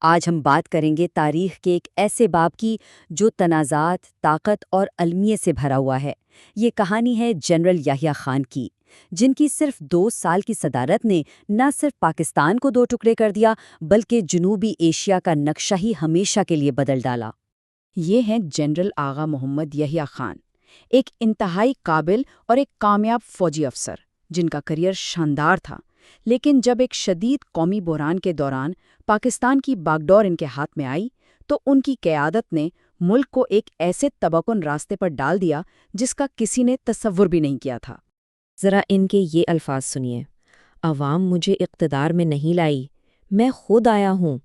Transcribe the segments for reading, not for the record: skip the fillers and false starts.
آج ہم بات کریں گے تاریخ کے ایک ایسے باب کی جو تنازعات، طاقت اور المیے سے بھرا ہوا ہے۔ یہ کہانی ہے جنرل یحییٰ خان کی، جن کی صرف 2 سال کی صدارت نے نہ صرف پاکستان کو 2 ٹکڑے کر دیا بلکہ جنوبی ایشیا کا نقشہ ہی ہمیشہ کے لیے بدل ڈالا۔ یہ ہیں جنرل آغا محمد یحییٰ خان، ایک انتہائی قابل اور ایک کامیاب فوجی افسر جن کا کریئر شاندار تھا، لیکن جب ایک شدید قومی بحران کے دوران پاکستان کی باگڈور ان کے ہاتھ میں آئی تو ان کی قیادت نے ملک کو ایک ایسے تباہ راستے پر ڈال دیا جس کا کسی نے تصور بھی نہیں کیا تھا۔ ذرا ان کے یہ الفاظ سنیے، عوام مجھے اقتدار میں نہیں لائی، میں خود آیا ہوں۔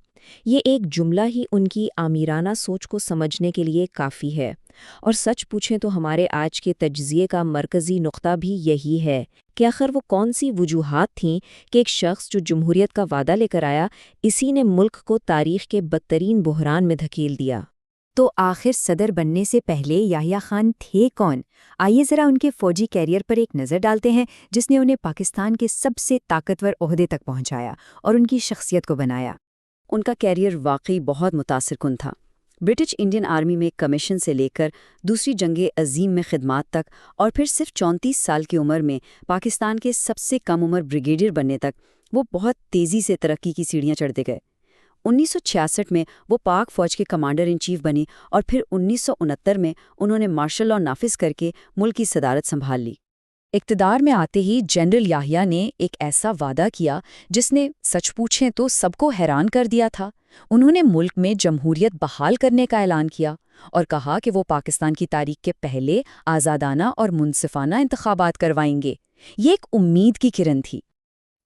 یہ ایک جملہ ہی ان کی آمیرانہ سوچ کو سمجھنے کے لیے کافی ہے، اور سچ پوچھیں تو ہمارے آج کے تجزیے کا مرکزی نقطہ بھی یہی ہے کہ آخر وہ کون سی وجوہات تھیں کہ ایک شخص جو جمہوریت کا وعدہ لے کر آیا، اسی نے ملک کو تاریخ کے بدترین بحران میں دھکیل دیا۔ تو آخر صدر بننے سے پہلے یحییٰ خان تھے کون؟ آئیے ذرا ان کے فوجی کیریئر پر ایک نظر ڈالتے ہیں جس نے انہیں پاکستان کے سب سے طاقتور عہدے تک پہنچایا اور ان کی شخصیت کو بنایا۔ ان کا کیریئر واقعی بہت متاثر کن تھا۔ برٹش انڈین آرمی میں کمیشن سے لے کر دوسری جنگ عظیم میں خدمات تک، اور پھر صرف 34 سال کی عمر میں پاکستان کے سب سے کم عمر بریگیڈیئر بننے تک وہ بہت تیزی سے ترقی کی سیڑھیاں چڑھتے گئے۔ 1966 میں وہ پاک فوج کے کمانڈر ان چیف بنی اور پھر 1969 میں انہوں نے مارشل لا نافذ کر کے ملک کی صدارت سنبھال لی۔ اقتدار میں آتے ہی جنرل یحییٰ نے ایک ایسا وعدہ کیا جس نے سچ پوچھیں تو سب کو حیران کر دیا تھا۔ انہوں نے ملک میں جمہوریت بحال کرنے کا اعلان کیا اور کہا کہ وہ پاکستان کی تاریخ کے پہلے آزادانہ اور منصفانہ انتخابات کروائیں گے۔ یہ ایک امید کی کرن تھی۔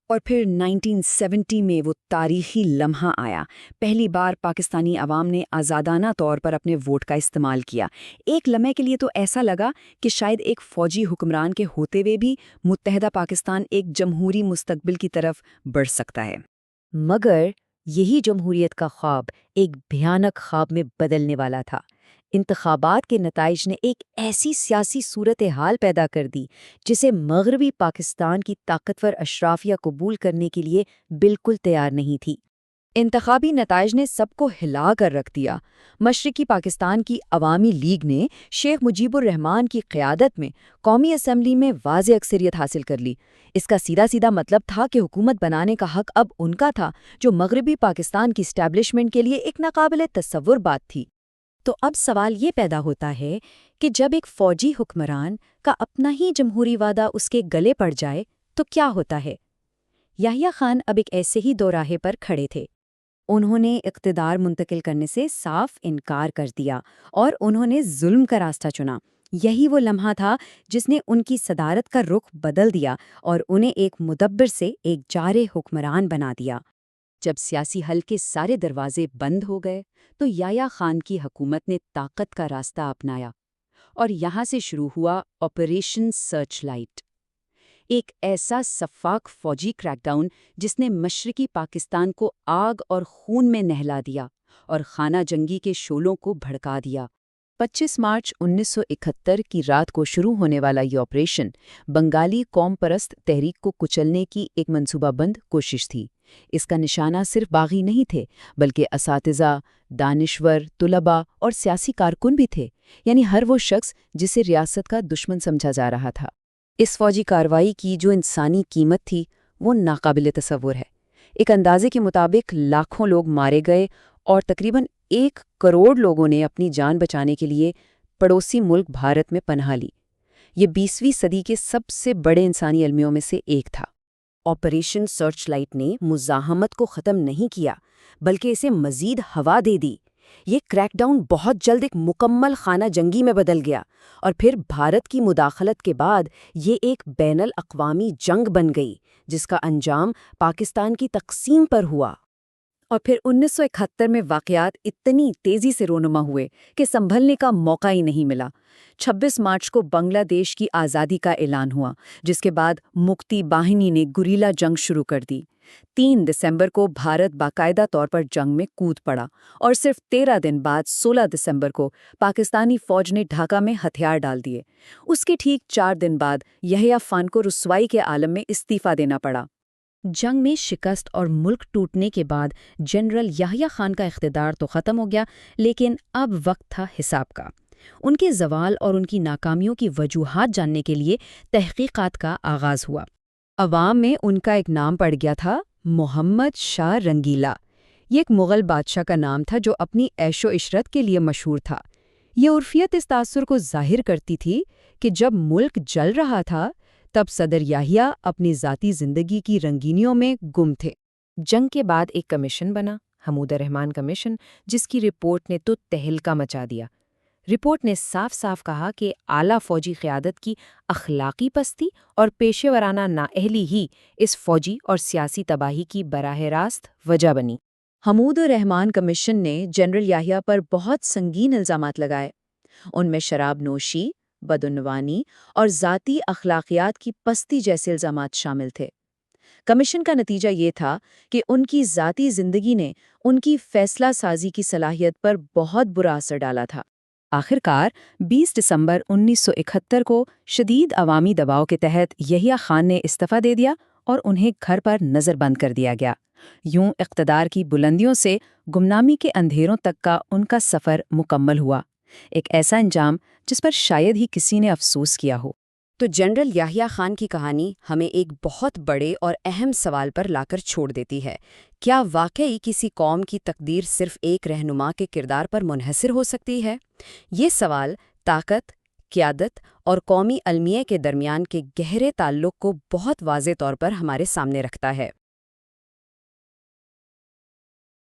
اور پھر 1970 میں وہ تاریخی لمحہ آیا۔ پہلی بار پاکستانی عوام نے آزادانہ طور پر اپنے ووٹ کا استعمال کیا۔ ایک لمحے کے لیے تو ایسا لگا کہ شاید ایک فوجی حکمران کے ہوتے ہوئے بھی متحدہ پاکستان ایک جمہوری مستقبل کی طرف بڑھ سکتا ہے۔ مگر یہی جمہوریت کا خواب ایک بھیانک خواب میں بدلنے والا تھا۔ انتخابات کے نتائج نے ایک ایسی سیاسی صورتحال پیدا کر دی جسے مغربی پاکستان کی طاقتور اشرافیہ قبول کرنے کے لیے بالکل تیار نہیں تھی۔ انتخابی نتائج نے سب کو ہلا کر رکھ دیا۔ مشرقی پاکستان کی عوامی لیگ نے شیخ مجیب الرحمان کی قیادت میں قومی اسمبلی میں واضح اکثریت حاصل کر لی۔ اس کا سیدھا مطلب تھا کہ حکومت بنانے کا حق اب ان کا تھا، جو مغربی پاکستان کی اسٹیبلشمنٹ کے لیے ایک ناقابل تصور بات تھی۔ تو اب سوال یہ پیدا ہوتا ہے کہ جب ایک فوجی حکمران کا اپنا ہی جمہوری وعدہ اس کے گلے پڑ جائے تو کیا ہوتا ہے؟ یحییٰ خان اب ایک ایسے ہی دوراہے پر کھڑے تھے۔ انہوں نے اقتدار منتقل کرنے سے صاف انکار کر دیا اور انہوں نے ظلم کا راستہ چنا۔ یہی وہ لمحہ تھا جس نے ان کی صدارت کا رخ بدل دیا اور انہیں ایک مدبر سے ایک جارح حکمران بنا دیا۔ جب سیاسی حل کے سارے دروازے بند ہو گئے تو یحییٰ خان کی حکومت نے طاقت کا راستہ اپنایا، اور یہاں سے شروع ہوا آپریشن سرچ لائٹ، ایک ایسا سفاک فوجی کریک ڈاؤن جس نے مشرقی پاکستان کو آگ اور خون میں نہلا دیا اور خانہ جنگی کے شعلوں کو بھڑکا دیا۔ 25 مارچ 1971 کی رات کو شروع ہونے والا یہ آپریشن بنگالی قوم پرست تحریک کو کچلنے کی ایک منصوبہ بند کوشش تھی۔ اس کا نشانہ صرف باغی نہیں تھے بلکہ اساتذہ، دانشور، طلباء اور سیاسی کارکن بھی تھے، یعنی ہر وہ شخص جسے ریاست کا دشمن سمجھا جا رہا تھا۔ اس فوجی کارروائی کی جو انسانی قیمت تھی وہ ناقابل تصور ہے۔ ایک اندازے کے مطابق لاکھوں لوگ مارے گئے اور تقریباً 1 کروڑ لوگوں نے اپنی جان بچانے کے لیے پڑوسی ملک بھارت میں پناہ لی۔ یہ 20ویں صدی کے سب سے بڑے انسانی المیوں میں سے ایک تھا۔ آپریشن سرچ لائٹ نے مزاحمت کو ختم نہیں کیا بلکہ اسے مزید ہوا دے دی۔ یہ کریک ڈاؤن بہت جلد ایک مکمل خانہ جنگی میں بدل گیا، اور پھر بھارت کی مداخلت کے بعد یہ ایک بین الاقوامی جنگ بن گئی جس کا انجام پاکستان کی تقسیم پر ہوا۔ اور پھر 1971 میں واقعات اتنی تیزی سے رونما ہوئے کہ سنبھلنے کا موقع ہی نہیں ملا۔ 26 مارچ کو بنگلہ دیش کی آزادی کا اعلان ہوا، جس کے بعد مکتی باہنی نے گریلا جنگ شروع کر دی۔ 3 دسمبر کو بھارت باقاعدہ طور پر جنگ میں کود پڑا، اور صرف 13 دن بعد 16 دسمبر کو پاکستانی فوج نے ڈھاکہ میں ہتھیار ڈال دیے۔ اس کے ٹھیک 4 دن بعد یحییٰ خان کو رسوائی کے عالم میں استعفیٰ دینا پڑا۔ جنگ میں شکست اور ملک ٹوٹنے کے بعد جنرل یحییٰ خان کا اقتدار تو ختم ہو گیا، لیکن اب وقت تھا حساب کا۔ ان کے زوال اور ان کی ناکامیوں کی وجوہات جاننے کے لیے تحقیقات کا آغاز ہوا۔ عوام میں ان کا ایک نام پڑ گیا تھا، محمد شاہ رنگیلا۔ یہ ایک مغل بادشاہ کا نام تھا جو اپنی عیش و عشرت کے لیے مشہور تھا۔ یہ عرفیت اس تاثر کو ظاہر کرتی تھی کہ جب ملک جل رہا تھا تب صدر یحییٰ اپنی ذاتی زندگی کی رنگینیوں میں گم تھے۔ جنگ کے بعد ایک کمیشن بنا، حمود الرحمن کمیشن، جس کی رپورٹ نے تو تہلکہ مچا دیا۔ رپورٹ نے صاف صاف کہا کہ اعلیٰ فوجی قیادت کی اخلاقی پستی اور پیشہ ورانہ نااہلی ہی اس فوجی اور سیاسی تباہی کی براہ راست وجہ بنی۔ حمود الرحمن کمیشن نے جنرل یحییٰ پر بہت سنگین الزامات لگائے۔ ان میں شراب نوشی، بدعنوانی اور ذاتی اخلاقیات کی پستی جیسے الزامات شامل تھے۔ کمیشن کا نتیجہ یہ تھا کہ ان کی ذاتی زندگی نے ان کی فیصلہ سازی کی صلاحیت پر بہت برا اثر ڈالا تھا۔ آخرکار 20 دسمبر 1971 کو شدید عوامی دباؤ کے تحت یحییٰ خان نے استعفیٰ دے دیا اور انہیں گھر پر نظر بند کر دیا گیا۔ یوں اقتدار کی بلندیوں سے گمنامی کے اندھیروں تک کا ان کا سفر مکمل ہوا، ایک ایسا انجام جس پر شاید ہی کسی نے افسوس کیا ہو۔ تو جنرل یحییٰ خان کی کہانی ہمیں ایک بہت بڑے اور اہم سوال پر لا کر چھوڑ دیتی ہے۔ کیا واقعی کسی قوم کی تقدیر صرف ایک رہنما کے کردار پر منحصر ہو سکتی ہے؟ یہ سوال طاقت، قیادت اور قومی المیہ کے درمیان کے گہرے تعلق کو بہت واضح طور پر ہمارے سامنے رکھتا ہے۔